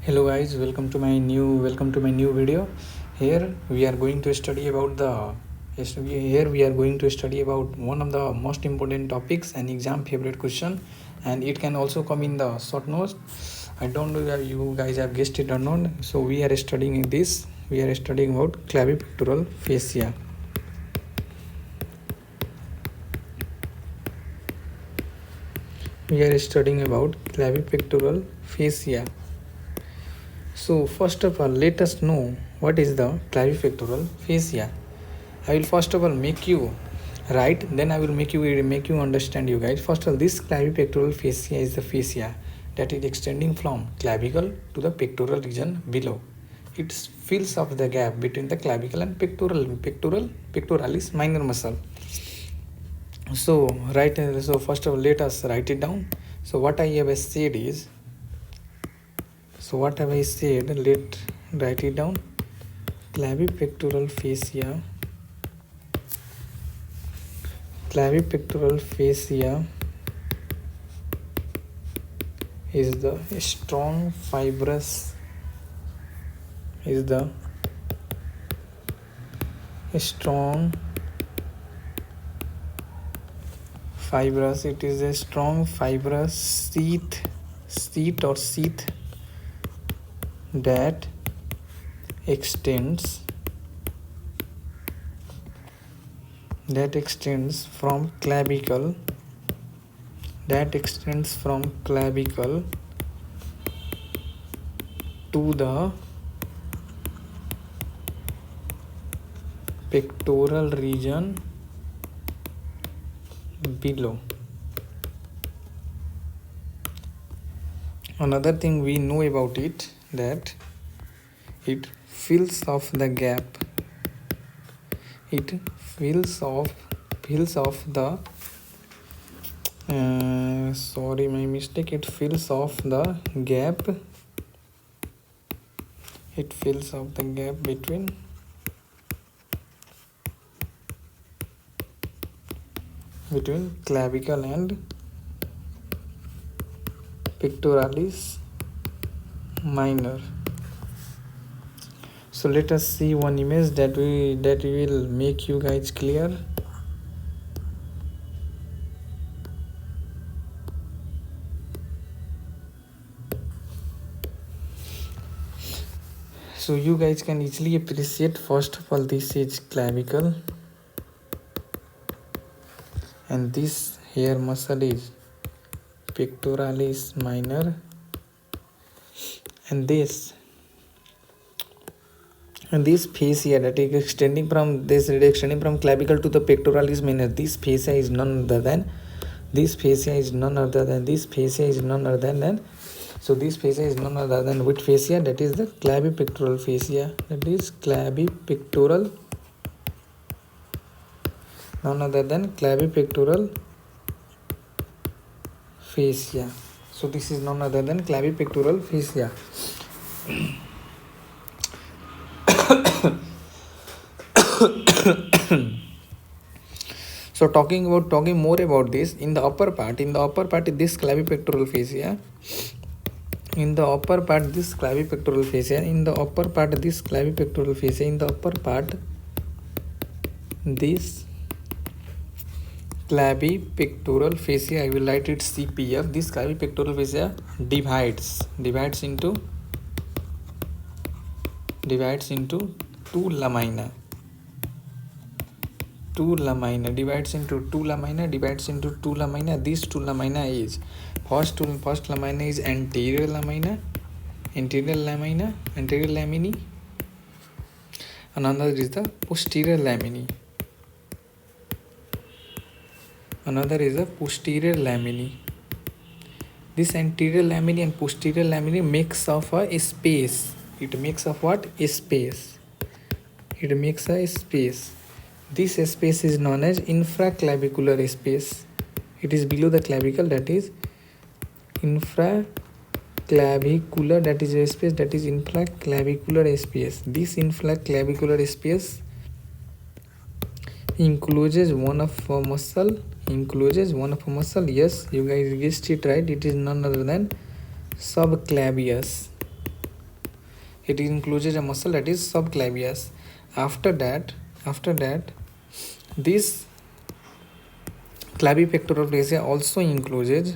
Hello guys, welcome to my new video. Here we are going to study about one of the most important topics and exam favorite question, and it can also come in the short notes. I don't know if you guys have guessed it or not. So we are studying this. We are studying about clavipectoral fascia. We are studying about clavipectoral fascia. So first of all, let us know what is the clavipectoral fascia. I will first of all make you write, then I will make you understand you guys. First of all, this clavipectoral fascia is the fascia that is extending from clavicle to the pectoral region below. It fills up the gap between the clavicle and pectoralis minor muscle. So first of all, let us write it down. So what I have said is, let write it down. Clavipectoral fascia is the strong fibrous sheath that extends from clavicle to the pectoral region below. Another thing we know about it, that it fills off the gap. It fills off the sorry, my mistake. It fills off the gap. It fills off the gap between clavicle and pectoralis minor. So let us see one image that will make you guys clear. So you guys can easily appreciate, first of all, this is clavicle and this here muscle is pectoralis minor, and this fascia that is extending from clavicle to the pectoralis minor. This fascia is none other than which fascia? That is the clavipectoral fascia. None other than clavipectoral fascia. So this is none other than clavipectoral fascia. So talking more about this, in the upper part this clavipectoral fascia, this clavipectoral fascia, I will write it CPF. This clavipectoral fascia divides into two lamina. These two lamina is first lamina is anterior lamina, lamini. Another is the posterior lamini. This anterior lamini and posterior lamini makes of a space. It makes of what? A space. This space is known as infraclavicular space. It is below the clavicle, that is infraclavicular, that is a space, that is infraclavicular space. This infraclavicular space encloses one of a muscle. Yes, you guys guessed it right. It is none other than subclavius. It encloses a muscle that is subclavius. After that, this clavipectoral fascia also encloses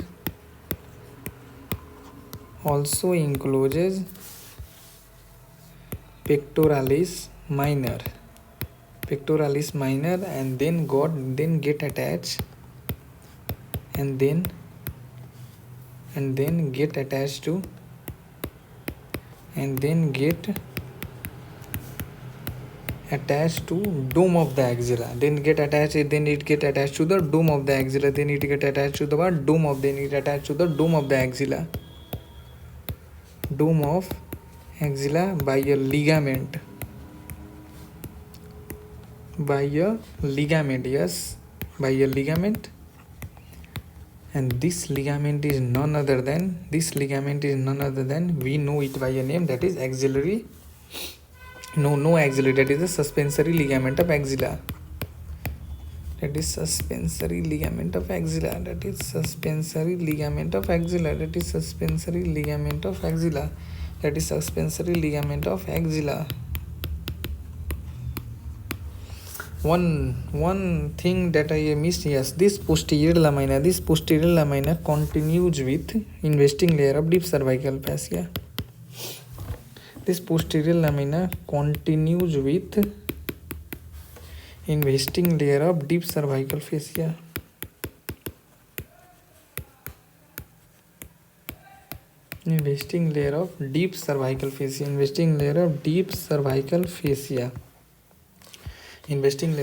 pectoralis minor, and then get attached to dome of the axilla. Then it get attached to the dome of the axilla. Then it get attached to the what? Dome of the axilla. Dome of axilla by a ligament. Yes, by a ligament. And this ligament is none other than we know it by a name, that is axillary. No axillary, that is the suspensory ligament of axilla. That is suspensory ligament of axilla. One thing that I missed, yes, this posterior lamina continues with investing layer of deep cervical fascia. This posterior lamina continues with investing layer of deep cervical fascia. Investing layer of deep cervical fascia. Investing layer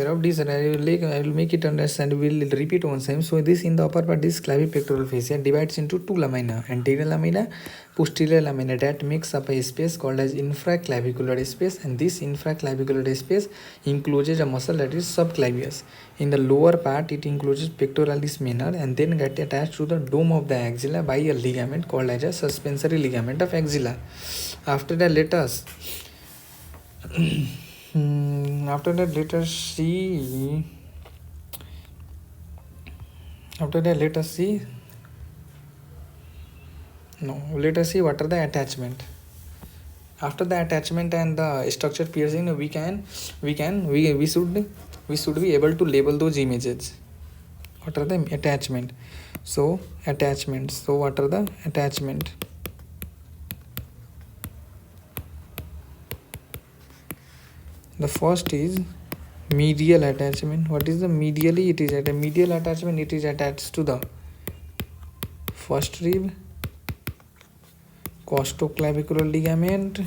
of this, I will make it understand. We will repeat one time. So this in the upper part, this clavipectoral fascia divides into two lamina, anterior lamina, posterior lamina, that makes up a space called as infraclavicular space, and this infraclavicular space encloses a muscle that is subclavius. In the lower part, it encloses pectoralis minor and then get attached to the dome of the axilla by a ligament called as a suspensory ligament of axilla. After that, let us see. Let us see what are the attachment. After the attachment and the structure piercing, we should be able to label those images. What are the attachment? So what are the attachment? The first is medial attachment. What is the medially? It is at a medial attachment. It is attached to the first rib, costoclavicular ligament,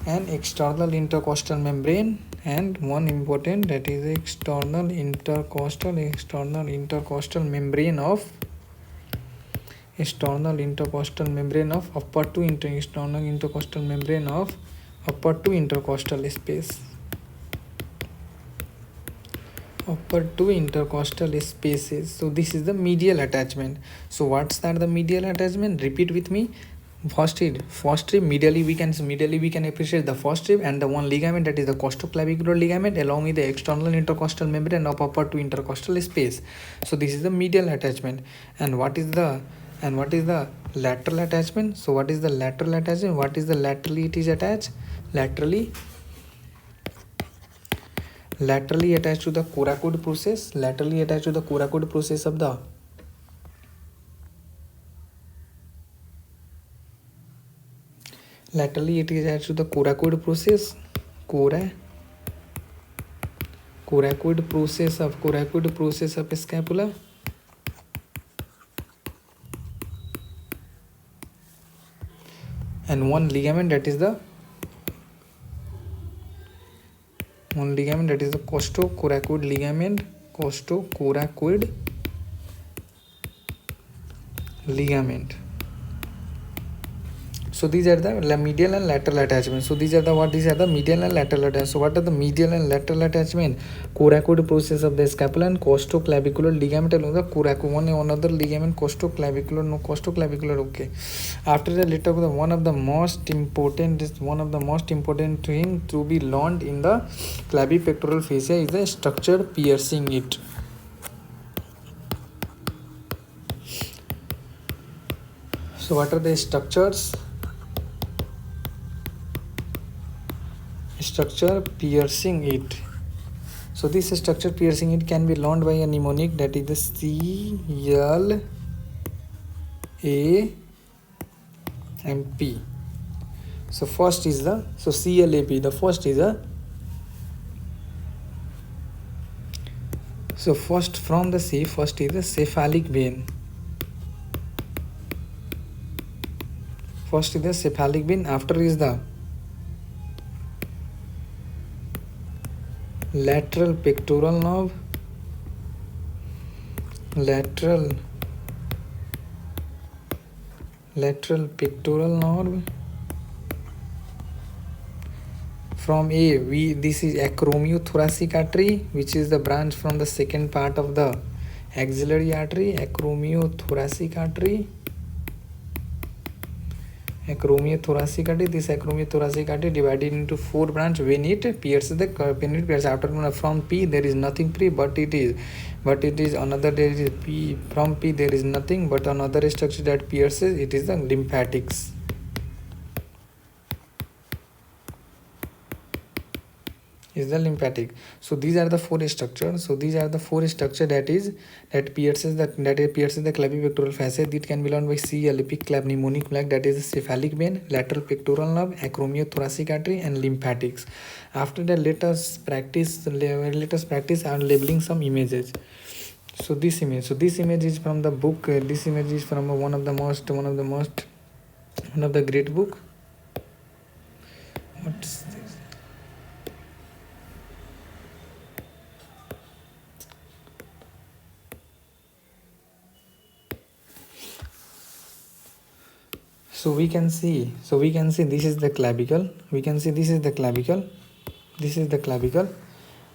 and external intercostal membrane, and one important, that is external intercostal membrane of upper two intercostal space. Upper two intercostal spaces. So this is the medial attachment. So what's that, the medial attachment? Repeat with me. First rib, medially we can appreciate the first rib and the one ligament, that is the costoclavicular ligament, along with the external intercostal membrane of upper two intercostal space. So this is the medial attachment. And what is the lateral attachment? So what is the lateral attachment? What is the laterally it is attached? Laterally attached to the coracoid process. Of the laterally it is attached to the coracoid process. Coracoid process of scapula. And one ligament, that is the costocoracoid ligament. So these are the medial and lateral attachment. So these are the what? These are the medial and lateral attachment. So what are the medial and lateral attachment? Coracoid process of the scapula and costoclavicular ligament along the coracoid. One other ligament costoclavicular, no costoclavicular. Okay. After that, later one of the most important thing to be learned in the clavipectoral fascia is the structure piercing it. So what are the structures? Structure piercing it. So this structure piercing it can be learned by a mnemonic, that is the CLA and P. So first is the CLAP. The first is a first from the C. First is the cephalic vein. First is the cephalic vein. After is the lateral pectoral nerve. Lateral pectoral nerve. From A, this is acromiothoracic artery, which is the branch from the second part of the axillary artery. Acromiothoracic artery. This acromiothoracic artery divided into 4 branches. When it pierces the penetrates after from P, there is nothing free, but it is another. There is P. From P there is nothing but another structure that pierces. It is the lymphatics. Is the lymphatic. So these are the 4 structures. So these are the 4 structure that pierces the clavipectoral fascia. That can be learned by CLP, clav mnemonic plaque, that is the cephalic vein, lateral pectoral nerve, acromiothoracic artery, and lymphatics. After that, let us practice on labeling some images. So this image is from the book. This image is from one of the great book. What's this? So we can see this is the clavicle. This is the clavicle,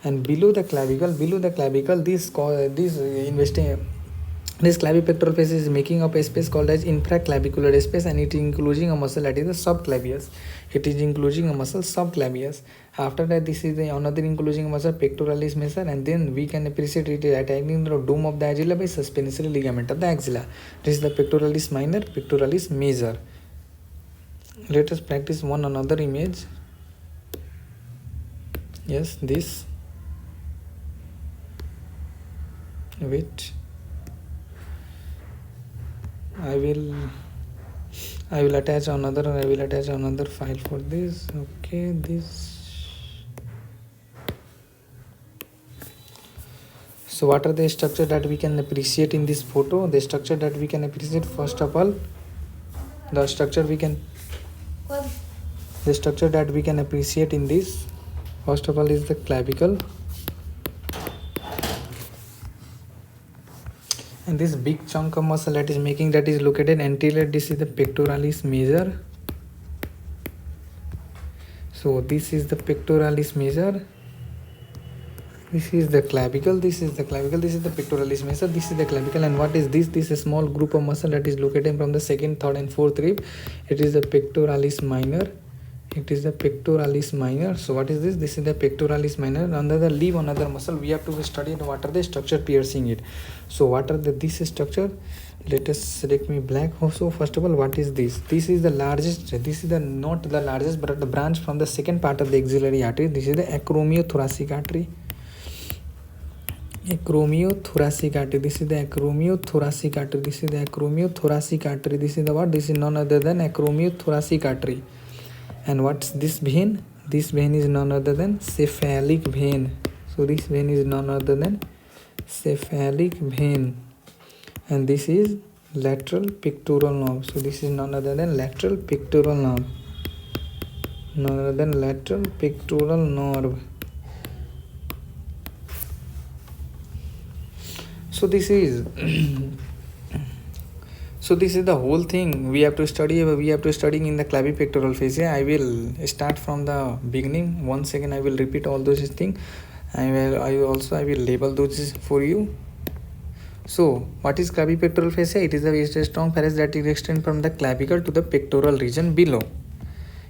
and below the clavicle, this clavipectoral fascia is making up a space called as infraclavicular space, and it is including a muscle that is the subclavius. After that, this is the another including muscle, pectoralis major, and then we can appreciate it attacking the dome of the axilla by suspensory ligament of the axilla. This is the pectoralis minor, pectoralis major. Let us practice one another image. Yes, this. Wait. I will attach another file for this. Okay, this. So what are the structure that we can appreciate in this photo? The structure that we can appreciate, first of all, the structure that we can appreciate in this, first of all, is the clavicle. And this big chunk of muscle that is making, that is located anterior, this is the pectoralis major. So this is the pectoralis major. This is the clavicle, this is the pectoralis major, this is the clavicle. And what is this? This is a small group of muscle that is located from the second, third, and fourth rib. It is the pectoralis minor. So what is this? This is the pectoralis minor. Under the leave another muscle, we have to study what are the structure piercing it. So what are this structure? Let us select me black. So first of all, what is this? This is the largest. This is not the largest, but the branch from the second part of the axillary artery. This is the acromiothoracic artery. This is the acromiothoracic artery. This is the what? This is none other than acromiothoracic artery. And what's this vein? This vein is none other than cephalic vein. So this vein is none other than cephalic vein. And this is lateral pectoral nerve. So this is none other than lateral pectoral nerve. So this is So this is the whole thing we have to study. We have to study in the clavipectoral fascia. I will start from the beginning. Once again, I will repeat all those things. I will label those for you. So what is clavipectoral fascia? It is a strong fascia that extends from the clavicle to the pectoral region below.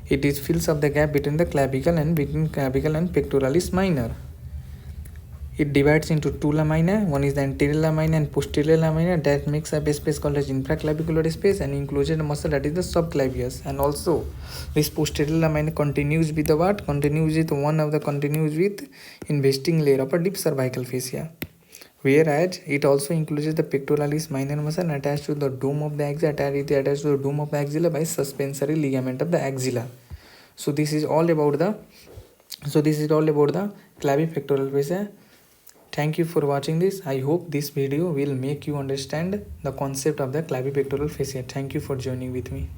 It is fills up the gap between the clavicle and pectoralis minor. It divides into two lamina. One is the anterior lamina and posterior lamina that makes up a space called as infraclavicular space and includes a muscle that is the subclavius. And also this posterior lamina continues with the what? Continues with investing layer of a deep cervical fascia. Whereas it also includes the pectoralis minor muscle attached to the dome of the axilla, attached to the dome of the axilla by suspensory ligament of the axilla. So this is all about the clavipectoral fascia. Thank you for watching this. I hope this video will make you understand the concept of the clavipectoral fascia. Thank you for joining with me.